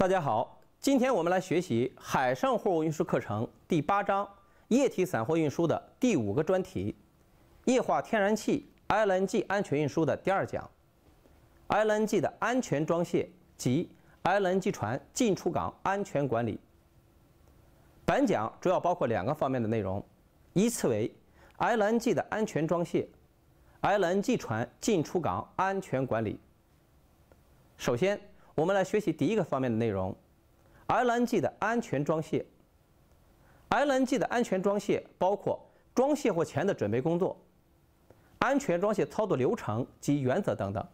大家好，今天我们来学习海上货物运输课程第8章液体散货运输的第5个专题——液化天然气 LNG 安全运输的第2讲 ：LNG 的安全装卸及 LNG 船进出港安全管理。本讲主要包括2个方面的内容，依次为 LNG 的安全装卸、LNG 船进出港安全管理。首先，我们来学习第1个方面的内容 ：LNG 的安全装卸。LNG 的安全装卸包括装卸货前的准备工作、安全装卸操作流程及原则等等。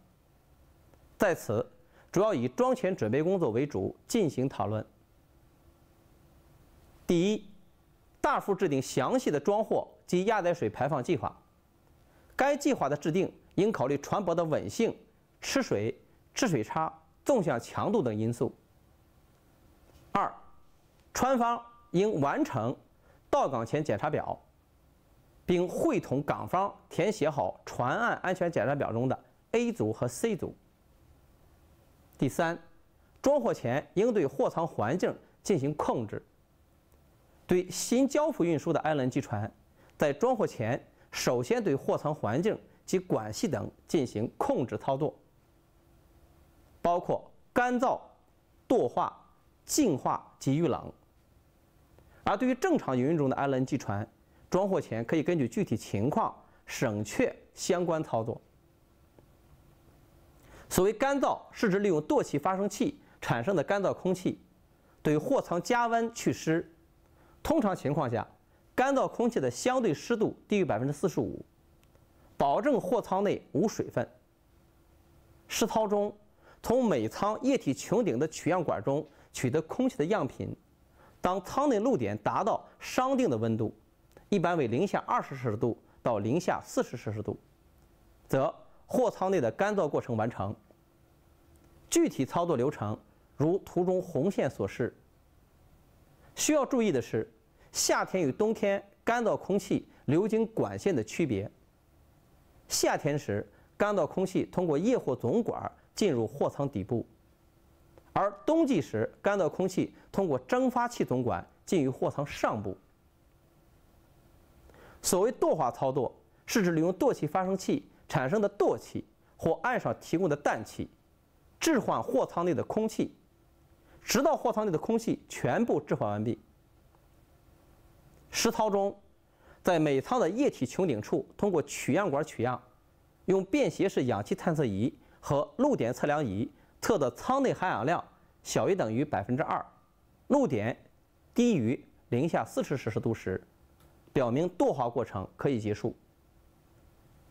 在此，主要以装前准备工作为主进行讨论。第一，大幅制定详细的装货及压载水排放计划。该计划的制定应考虑船舶的稳性、吃水、治水差、纵向强度等因素。2. 船方应完成到港前检查表，并会同港方填写好船岸安全检查表中的 A 组和 C 组。第3，装货前应对货舱环境进行控制。对新交付运输的 LNG 船，在装货前首先对货舱环境及管系等进行控制操作，包括干燥、惰化、净化及遇冷。而对于正常营运中的 LNG 船，装货前可以根据具体情况省却相关操作。所谓干燥，是指利用舵气发生器产生的干燥空气，对货舱加温去湿。通常情况下，干燥空气的相对湿度低于45%，保证货舱内无水分。实操中，从每舱液体穹顶的取样管中取得空气的样品，当舱内露点达到商定的温度，一般为-20°C到-40°C，则货舱内的干燥过程完成。具体操作流程如图中红线所示。需要注意的是，夏天与冬天干燥空气流经管线的区别。夏天时，干燥空气通过液货总管进入货舱底部，而冬季时，干燥空气通过蒸发器总管进入货舱上部。所谓惰化操作，是指利用舵气发生器产生的舵气或岸上提供的氮气，置换货舱内的空气，直到货舱内的空气全部置换完毕。实操中，在每舱的液体穹顶处通过取样管取样，用便携式氧气探测仪和露点测量仪测的舱内含氧量小于等于2%，露点低于-40°C时，表明惰化过程可以结束。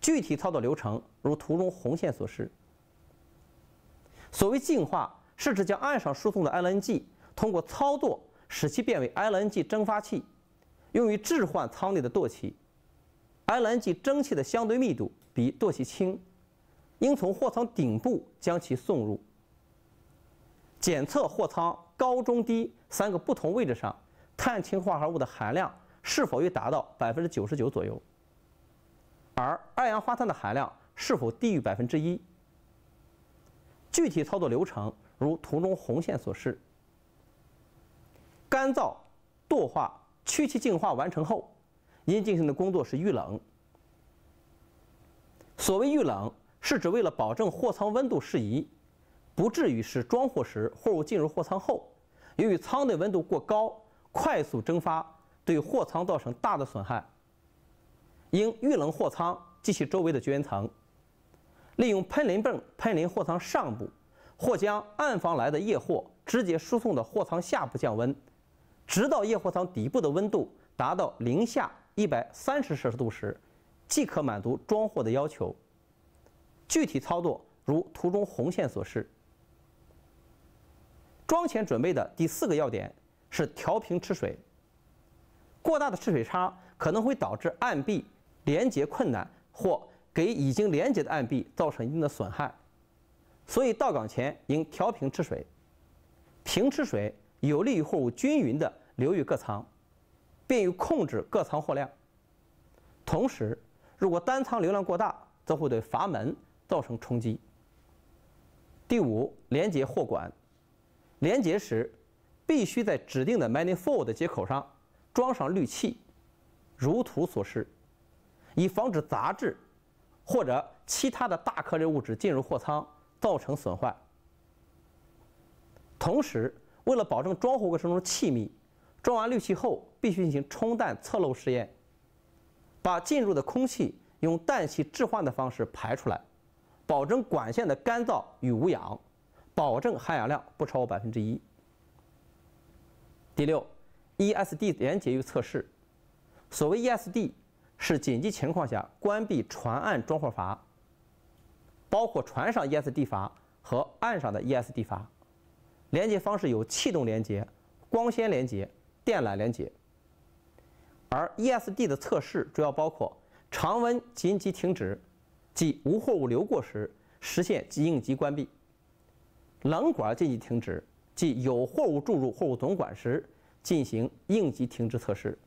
具体操作流程如图中红线所示。所谓净化，是指将岸上输送的 LNG 通过操作使其变为 LNG 蒸发器，用于置换舱内的舵气。LNG 蒸汽的相对密度比舵气轻，应从货舱顶部将其送入。检测货舱高、中、低3个不同位置上碳氢化合物的含量是否已达到99%左右，而二氧化碳的含量是否低于1%。具体操作流程如图中红线所示。干燥、惰化、去气净化完成后，应进行的工作是遇冷。所谓遇冷，是指为了保证货舱温度适宜，不至于使装货时货物进入货舱后，由于舱内温度过高，快速蒸发，对货舱造成大的损害。应遇冷货舱及其周围的绝缘层，利用喷淋泵喷淋货舱上部，或将岸方来的液货直接输送到货舱下部降温，直到液货舱底部的温度达到-130°C时，即可满足装货的要求。具体操作如图中红线所示。装前准备的第4个要点是调平吃水。过大的吃水差可能会导致岸壁连接困难，或给已经连接的岸壁造成一定的损害，所以到港前应调平吃水。平吃水有利于货物均匀地流于各舱，便于控制各舱货量。同时，如果单舱流量过大，则会对阀门造成冲击。第5，连接货管。连接时必须在指定的 manifold 接口上装上滤器，如图所示，以防止杂质或者其他的大颗粒物质进入货舱造成损坏。同时，为了保证装货过程中气密，装完滤器后必须进行冲淡侧漏试验，把进入的空气用氮气置换的方式排出来，保证管线的干燥与无氧，保证含氧量不超过1%。第六 ，ESD 连接与测试。所谓 ESD 是紧急情况下关闭船岸装货阀，包括船上 ESD 阀和岸上的 ESD 阀。连接方式有气动连接、光纤连接、电缆连接。而 ESD 的测试主要包括常温紧急停止，即无货物流过时实现应急关闭；冷管紧急停止，即有货物注入货物总管时进行应急停止测试，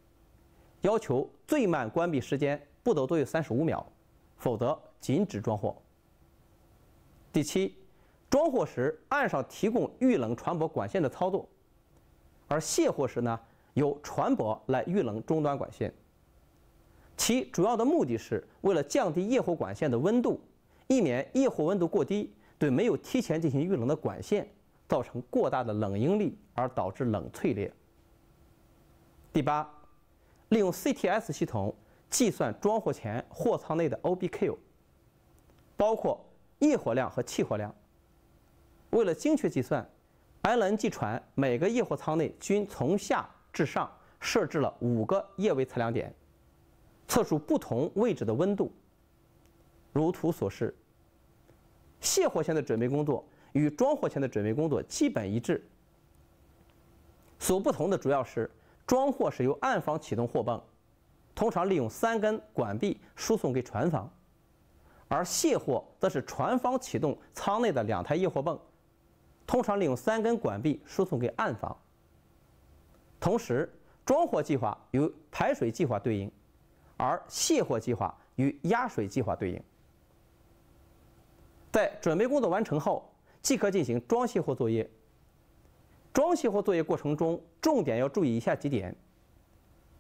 要求最慢关闭时间不得多于35秒，否则禁止装货。第七，装货时岸上提供预冷船舶管线的操作，而卸货时呢，由船舶来预冷终端管线。其主要的目的是为了降低液货管线的温度，以免液货温度过低，对没有提前进行预冷的管线造成过大的冷应力，而导致冷淬裂。第八，利用 CTS 系统计算装货前货舱内的 OBQ， 包括液货量和气货量。为了精确计算， LNG 船每个液货舱内均从下至上设置了5个液位测量点，测出不同位置的温度。如图所示，卸货前的准备工作与装货前的准备工作基本一致，所不同的主要是装货是由岸方启动货泵，通常利用3根管臂输送给船方，而卸货则是船方启动舱内的2台液货泵，通常利用3根管臂输送给岸方。同时，装货计划与排水计划对应，而卸货计划与压水计划对应。在准备工作完成后，即可进行装卸货作业。装卸货作业过程中，重点要注意以下几点：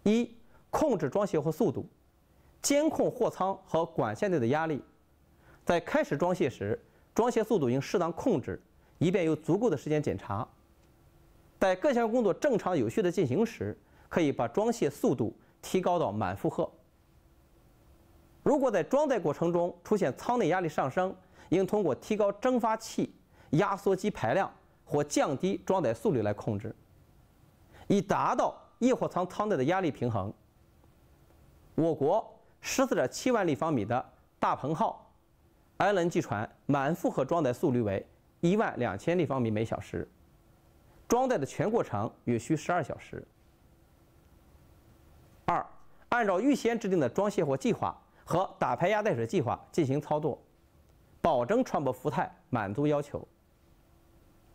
一、控制装卸货速度，监控货舱和管线内的压力。在开始装卸时，装卸速度应适当控制，以便有足够的时间检查。在各项工作正常有序地进行时，可以把装卸速度提高到满负荷。如果在装载过程中出现舱内压力上升，应通过提高蒸发器、压缩机排量或降低装载速率来控制，以达到液货舱舱内的压力平衡。我国14.7万立方米的大鹏号 LNG 船满负荷装载速率为12000立方米每小时，装载的全过程约需12小时。二、按照预先制定的装卸货计划和打排压带水计划进行操作，保证船舶浮态，满足要求。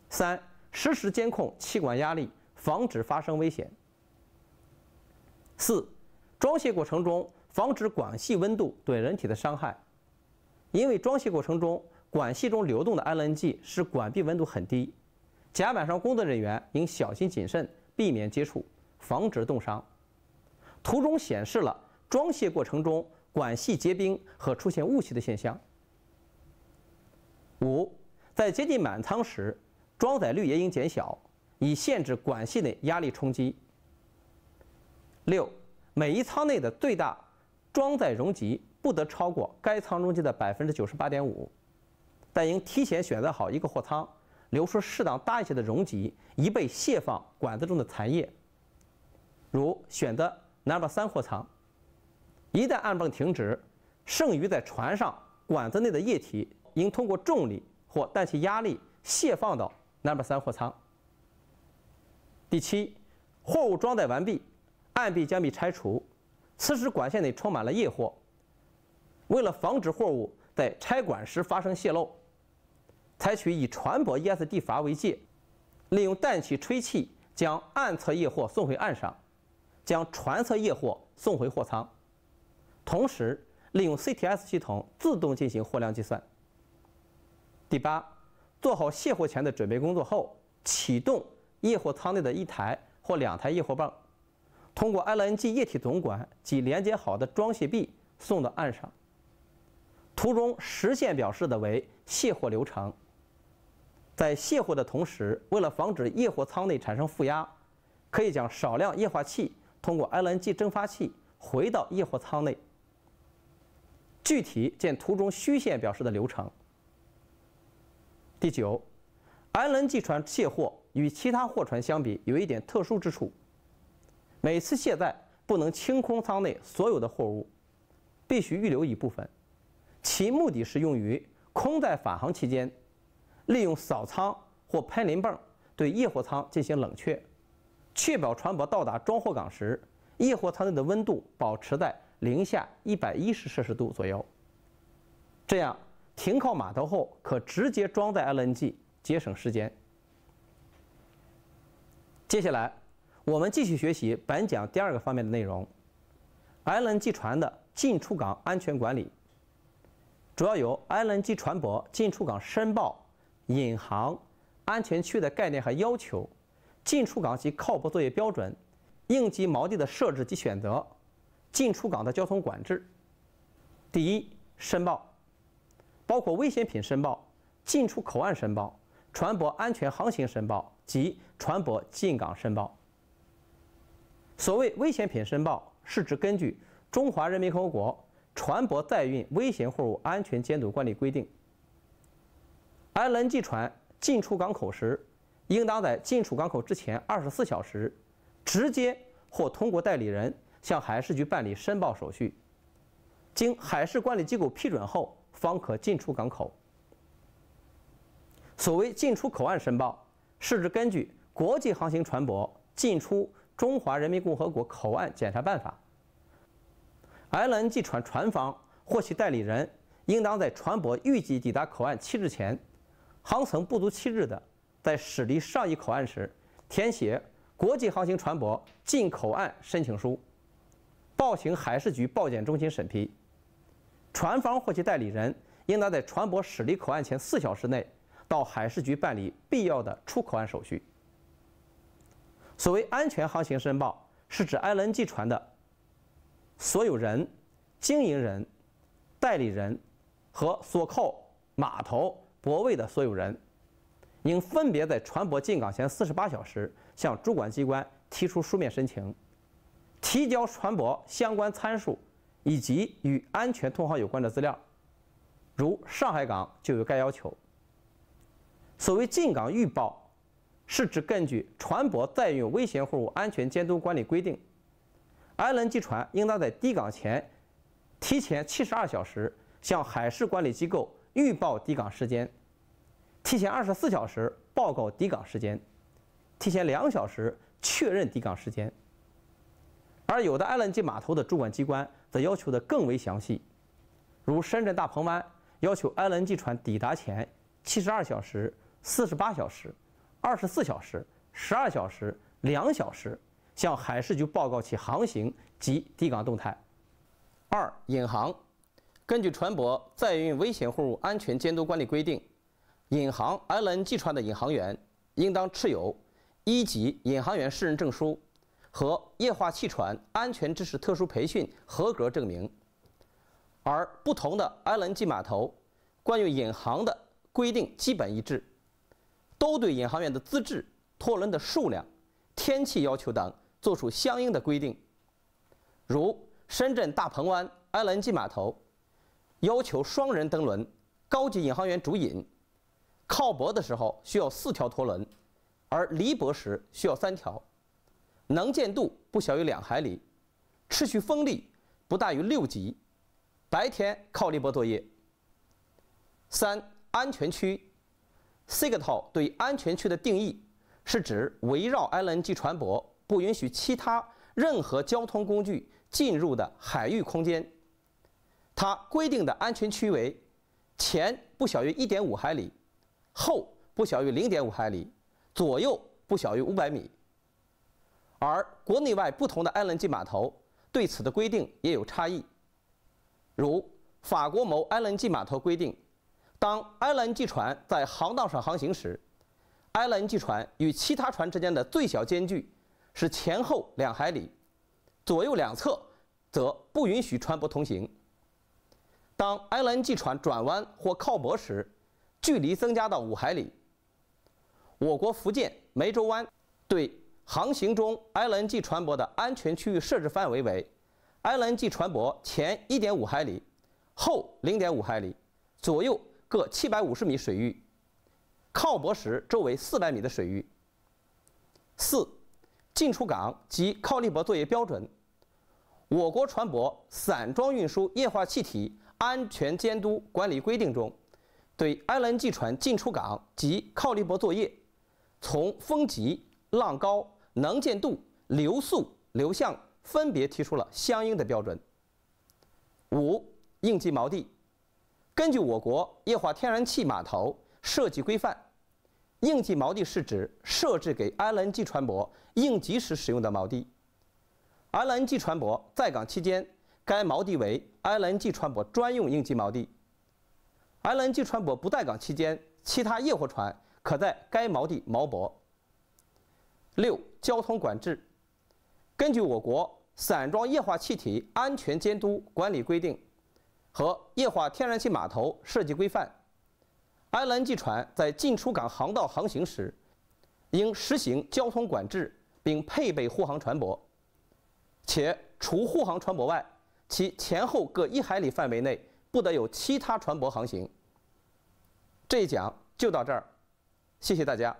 三、实时监控气管压力，防止发生危险。四、装卸过程中防止管系温度对人体的伤害，因为装卸过程中管系中流动的 LNG 使管壁温度很低，甲板上工作人员应小心谨慎，避免接触，防止冻伤。图中显示了装卸过程中管系结冰和出现雾气的现象。五、在接近满舱时，装载率也应减小，以限制管系内压力冲击。六、每一舱内的最大装载容积不得超过该舱容积的98.5%，但应提前选择好一个货舱，留出适当大一些的容积，以备卸放管子中的残液。如选择No.3货舱，一旦岸泵停止，剩余在船上管子内的液体应通过重力或氮气压力卸放到No.3货舱。第七，货物装载完毕，岸壁将被拆除，此时管线内充满了液货。为了防止货物在拆管时发生泄漏，采取以船舶 ESD 阀为界，利用氮气吹气将岸侧液货送回岸上，将船侧液货送回货舱，同时利用 CTS 系统自动进行货量计算。第八，做好卸货前的准备工作后，启动液货舱内的1台或2台液货泵，通过 LNG 液体总管及连接好的装卸臂送到岸上。图中实线表示的为卸货流程。在卸货的同时，为了防止液货舱内产生负压，可以将少量液化气通过 LNG 蒸发器回到液货舱内。具体见图中虚线表示的流程。第9 ，LNG 船卸货与其他货船相比有一点特殊之处，每次卸载不能清空舱内所有的货物，必须预留一部分，其目的是用于空载返航期间，利用扫舱或喷淋泵对液货舱进行冷却，确保船舶到达装货港时，液货舱内的温度保持在零下110摄氏度左右。这样停靠码头后可直接装载 LNG， 节省时间。接下来，我们继续学习本讲第2个方面的内容 ：LNG 船的进出港安全管理。主要有 LNG 船舶进出港申报、引航、安全区的概念和要求、进出港及靠泊作业标准、应急锚地的设置及选择、进出港的交通管制。第1，申报，包括危险品申报、进出口岸申报、船舶安全航行申报及船舶进港申报。所谓危险品申报，是指根据《中华人民共和国船舶载运危险货物安全监督管理规定》，LNG 船进出港口时，应当在进出港口之前24小时，直接或通过代理人向海事局办理申报手续，经海事管理机构批准后，方可进出港口。所谓进出口岸申报，是指根据国际航行船舶进出中华人民共和国口岸检查办法，LNG 船船方或其代理人应当在船舶预计抵达口岸7日前，航程不足7日的，在驶离上一口岸时，填写国际航行船舶进口岸申请书，报请海事局报检中心审批。船方或其代理人应当在船舶驶离口岸前4小时内，到海事局办理必要的出口岸手续。所谓安全航行申报，是指 LNG 船的所有人、经营人、代理人和所靠码头、泊位的所有人，应分别在船舶进港前48小时向主管机关提出书面申请，提交船舶相关参数以及与安全通航有关的资料，如上海港就有该要求。所谓进港预报，是指根据船舶载运危险货物安全监督管理规定，LNG 船应当在抵港前提前72小时向海事管理机构预报抵港时间，提前24小时报告抵港时间，提前2小时确认抵港时间。而有的 LNG 码头的主管机关则要求的更为详细，如深圳大鹏湾要求 LNG 船抵达前72小时、48小时、24小时、12小时、2小时向海事局报告其航行及抵港动态。2、引航，根据船舶载运危险货物安全监督管理规定，引航 LNG 船的引航员应当持有1级引航员士任证书和液化气船安全知识特殊培训合格证明。而不同的 LNG 码头关于引航的规定基本一致，都对引航员的资质、拖轮的数量、天气要求等作出相应的规定。如深圳大鹏湾 LNG 码头要求双人登轮高级引航员主引，靠泊的时候需要4条拖轮，而离泊时需要3条，能见度不小于2海里，持续风力不大于6级，白天靠离泊作业。3、安全区。SIGTO 对安全区的定义是指围绕 LNG 船舶不允许其他任何交通工具进入的海域空间。它规定的安全区为前不小于 1.5 海里，后不小于 0.5 海里，左右不小于500米。而国内外不同的 LNG 码头对此的规定也有差异。如法国某 LNG 码头规定，当 LNG 船在航道上航行时 LNG 船与其他船之间的最小间距是前后2海里，左右两侧则不允许船舶同行。当 LNG 船转弯或靠泊时，距离增加到5海里。我国福建湄洲湾对航行中 LNG 船舶的安全区域设置范围为 LNG 船舶前1.5海里，后0.5海里，左右各750米水域，靠泊时周围400米的水域。4、进出港及靠立泊作业标准。我国船舶散装运输液化气体安全监督管理规定中，对 LNG 船进出港及靠立泊作业，从风级、浪高、能见度、流速、流向分别提出了相应的标准。5、应急锚地。根据我国液化天然气码头设计规范，应急锚地是指设置给 LNG 船舶应急时使用的锚地。LNG 船舶在港期间，该锚地为 LNG 船舶专用应急锚地。LNG 船舶不在港期间，其他液货船可在该锚地锚泊。6、交通管制。根据我国散装液化气体安全监督管理规定和液化天然气码头设计规范， LNG 船在进出港航道航行时，应实行交通管制，并配备护航船舶，且除护航船舶外，其前后各1海里范围内不得有其他船舶航行。这一讲就到这儿，谢谢大家。